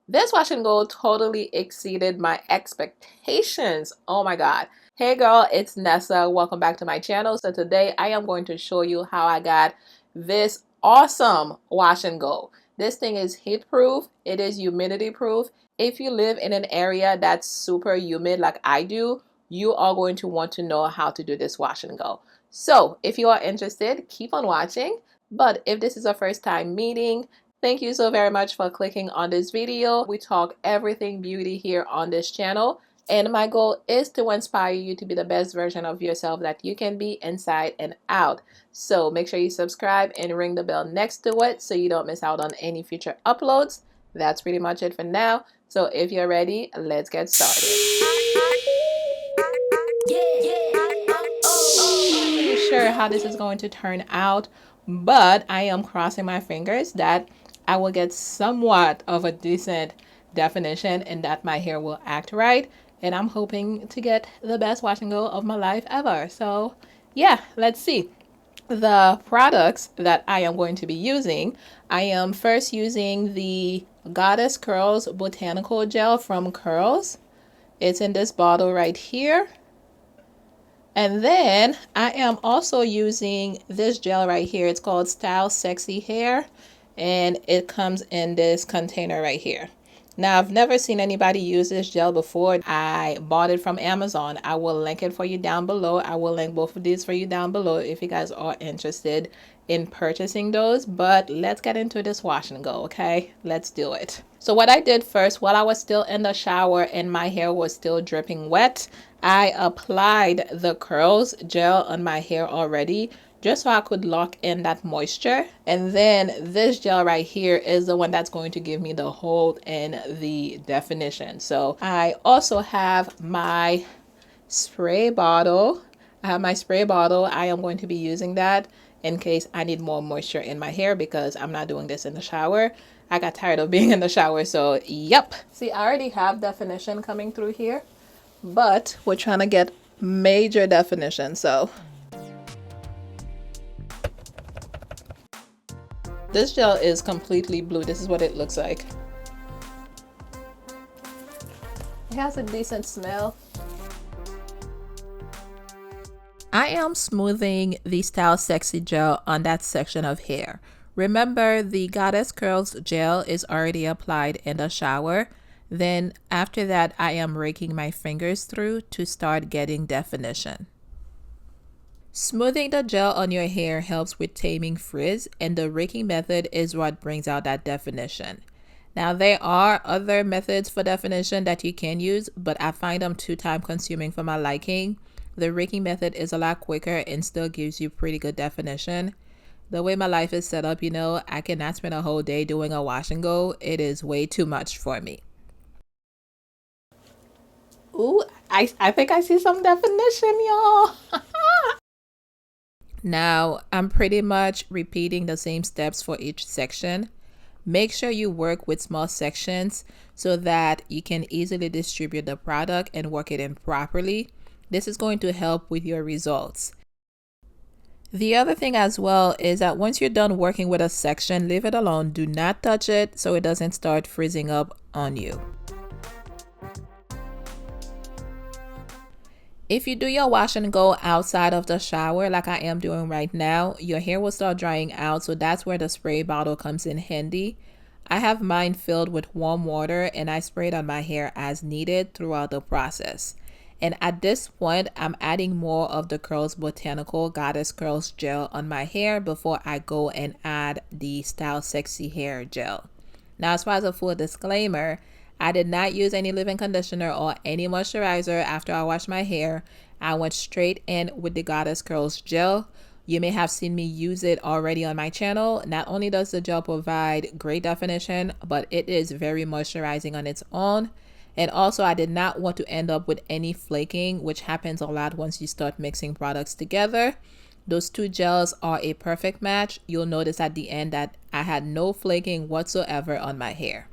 This wash and go totally exceeded my expectations. Oh my God. Hey girl, it's Nessa. Welcome back to my channel. So today I am going to show you how I got this awesome wash and go. This thing is heat proof. It is humidity proof. If you live in an area that's super humid like I do, you are going to want to know how to do this wash and go. So if you are interested, keep on watching. But if this is a first time meeting, thank you so very much for clicking on this video. We talk everything beauty here on this channel, and my goal is to inspire you to be the best version of yourself that you can be inside and out. So make sure you subscribe and ring the bell next to it so you don't miss out on any future uploads. That's pretty much it for now. So if you're ready, let's get started. I'm not really sure how this is going to turn out, but I am crossing my fingers that I will get somewhat of a decent definition and that my hair will act right. And I'm hoping to get the best wash and go of my life ever. So yeah, let's see. The products that I am going to be using, I am first using the Goddess Curls Botanical Gel from Curls. It's in this bottle right here. And then I am also using this gel right here. It's called Style Sexy Hair, and it comes in this container right here. Now, I've never seen anybody use this gel before. I bought it from Amazon. I will link it for you down below. I will link both of these for you down below if you guys are interested in purchasing those. But let's get into this wash and go, okay? Let's do it. So what I did first, while I was still in the shower and my hair was still dripping wet, I applied the curls gel on my hair already just so I could lock in that moisture. And then this gel right here is the one that's going to give me the hold and the definition. So I also have my spray bottle. I am going to be using that in case I need more moisture in my hair because I'm not doing this in the shower. I got tired of being in the shower, so yep. See, I already have definition coming through here, but we're trying to get major definition. So this gel is completely blue. This is what it looks like. It has a decent smell. I am smoothing the Style Sexy gel on that section of hair. Remember, the Goddess Curls gel is already applied in the shower. Then after that, I am raking my fingers through to start getting definition. Smoothing the gel on your hair helps with taming frizz, and the raking method is what brings out that definition. Now, there are other methods for definition that you can use, but I find them too time consuming for my liking. The raking method is a lot quicker and still gives you pretty good definition. The way my life is set up, you know, I cannot spend a whole day doing a wash and go. It is way too much for me. Ooh, I think I see some definition, y'all. Now, I'm pretty much repeating the same steps for each section. Make sure you work with small sections so that you can easily distribute the product and work it in properly. This is going to help with your results. The other thing as well is that once you're done working with a section, leave it alone. Do not touch it so it doesn't start freezing up on you. If you do your wash and go outside of the shower like I am doing right now, your hair will start drying out, so that's where the spray bottle comes in handy. I have mine filled with warm water and I spray it on my hair as needed throughout the process. And at this point, I'm adding more of the Curls Botanical Goddess Curls gel on my hair before I go and add the Style Sexy Hair gel. Now, as far as a full disclaimer, I did not use any leave-in conditioner or any moisturizer after I washed my hair. I went straight in with the Goddess Curls gel. You may have seen me use it already on my channel. Not only does the gel provide great definition, but it is very moisturizing on its own. And also, I did not want to end up with any flaking, which happens a lot once you start mixing products together. Those two gels are a perfect match. You'll notice at the end that I had no flaking whatsoever on my hair.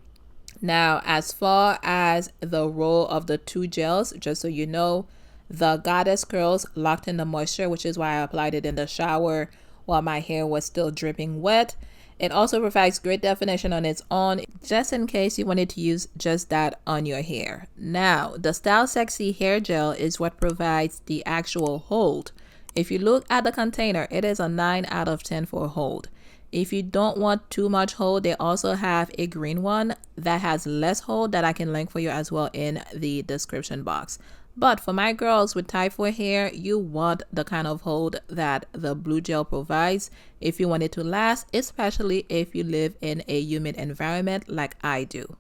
Now, as far as the role of the two gels, just so you know, the Goddess Curls locked in the moisture, which is why I applied it in the shower while my hair was still dripping wet. It also provides great definition on its own, just in case you wanted to use just that on your hair. Now, the Style Sexy hair gel is what provides the actual hold. If you look at the container, it is a 9 out of 10 for hold. If you don't want too much hold, they also have a green one that has less hold that I can link for you as well in the description box. But for my girls with type 4 hair, you want the kind of hold that the blue gel provides if you want it to last, especially if you live in a humid environment like I do.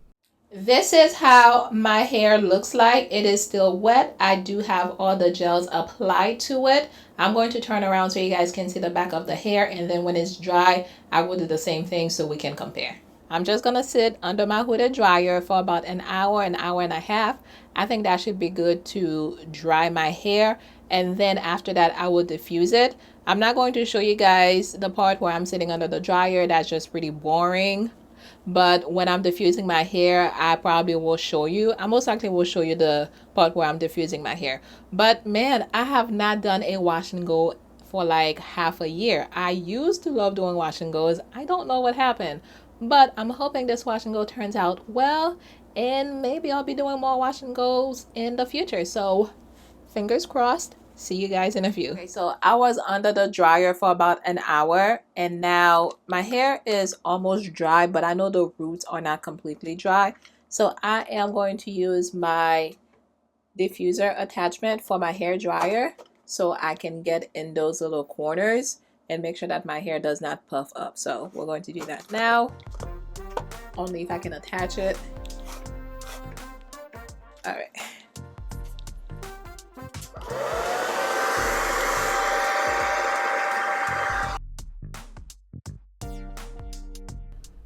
This is how my hair looks like. It is still wet. I do have all the gels applied to it. I'm going to turn around so you guys can see the back of the hair, and then when it's dry, I will do the same thing so we can compare. I'm just gonna sit under my hooded dryer for about an hour and a half. I think that should be good to dry my hair, and then after that I will diffuse it. I'm not going to show you guys the part where I'm sitting under the dryer. That's just pretty boring. But when I'm diffusing my hair, I probably will show you. I most likely will show you the part where I'm diffusing my hair. But man, I have not done a wash and go for like half a year. I used to love doing wash and goes. I don't know what happened. But I'm hoping this wash and go turns out well. And maybe I'll be doing more wash and goes in the future. So fingers crossed. See you guys in a few. Okay, so I was under the dryer for about an hour, and now my hair is almost dry, but I know the roots are not completely dry. So I am going to use my diffuser attachment for my hair dryer so I can get in those little corners and make sure that my hair does not puff up. So we're going to do that now. Only if I can attach it. All right.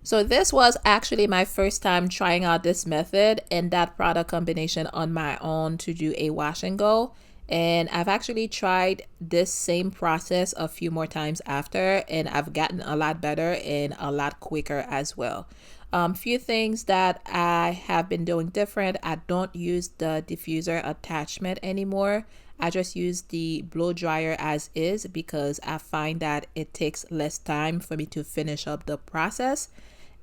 So this was actually my first time trying out this method and that product combination on my own to do a wash and go. And I've actually tried this same process a few more times after, and I've gotten a lot better and a lot quicker as well. Few things that I have been doing different. I don't use the diffuser attachment anymore. I just use the blow dryer as is because I find that it takes less time for me to finish up the process.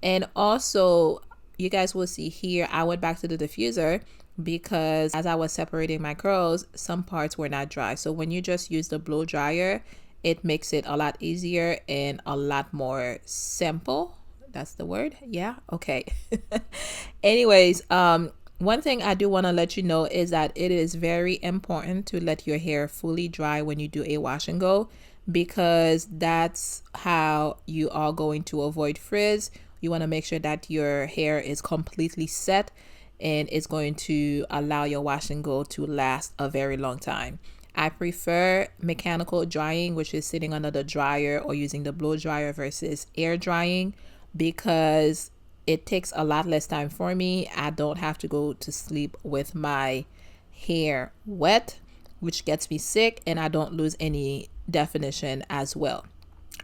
And also, you guys will see here, I went back to the diffuser because as I was separating my curls, some parts were not dry. So when you just use the blow dryer, it makes it a lot easier and a lot more simple. That's the word? Yeah? Okay. Anyways, one thing I do want to let you know is that it is very important to let your hair fully dry when you do a wash and go, because that's how you are going to avoid frizz. You want to make sure that your hair is completely set and it's going to allow your wash and go to last a very long time. I prefer mechanical drying, which is sitting under the dryer or using the blow dryer versus air drying, because it takes a lot less time for me. I don't have to go to sleep with my hair wet, which gets me sick, and I don't lose any definition as well.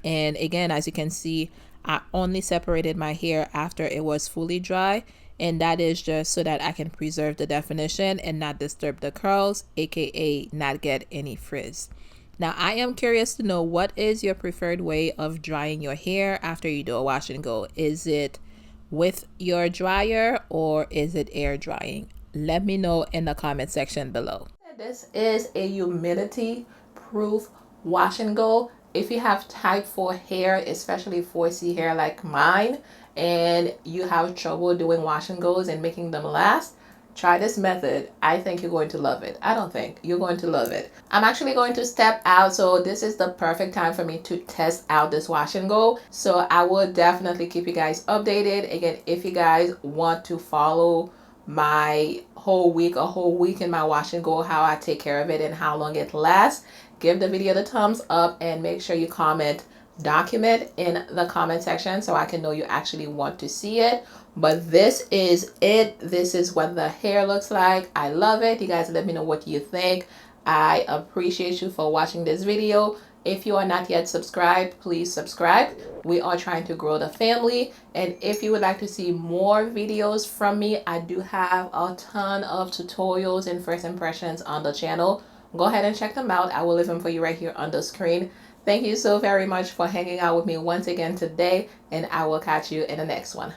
And again, as you can see, I only separated my hair after it was fully dry, and that is just so that I can preserve the definition and not disturb the curls, aka not get any frizz. Now, I am curious to know, what is your preferred way of drying your hair after you do a wash and go? Is it with your dryer or is it air drying? Let me know in the comment section below. This is a humidity proof wash and go. If you have type 4 hair, especially 4C hair like mine, and you have trouble doing wash and goes and making them last, try this method. I think you're going to love it. I don't think you're going to love it. I'm actually going to step out, so this is the perfect time for me to test out this wash and go. So I will definitely keep you guys updated. Again, if you guys want to follow my a whole week in my wash and go, how I take care of it and how long it lasts, give the video the thumbs up and make sure you document in the comment section so I can know you actually want to see it. But this is it. This is what the hair looks like. I love it. You guys let me know what you think. I appreciate you for watching this video. If you are not yet subscribed, please subscribe. We are trying to grow the family. And if you would like to see more videos from me, I do have a ton of tutorials and first impressions on the channel. Go ahead and check them out. I will leave them for you right here on the screen. Thank you so very much for hanging out with me once again today, and I will catch you in the next one.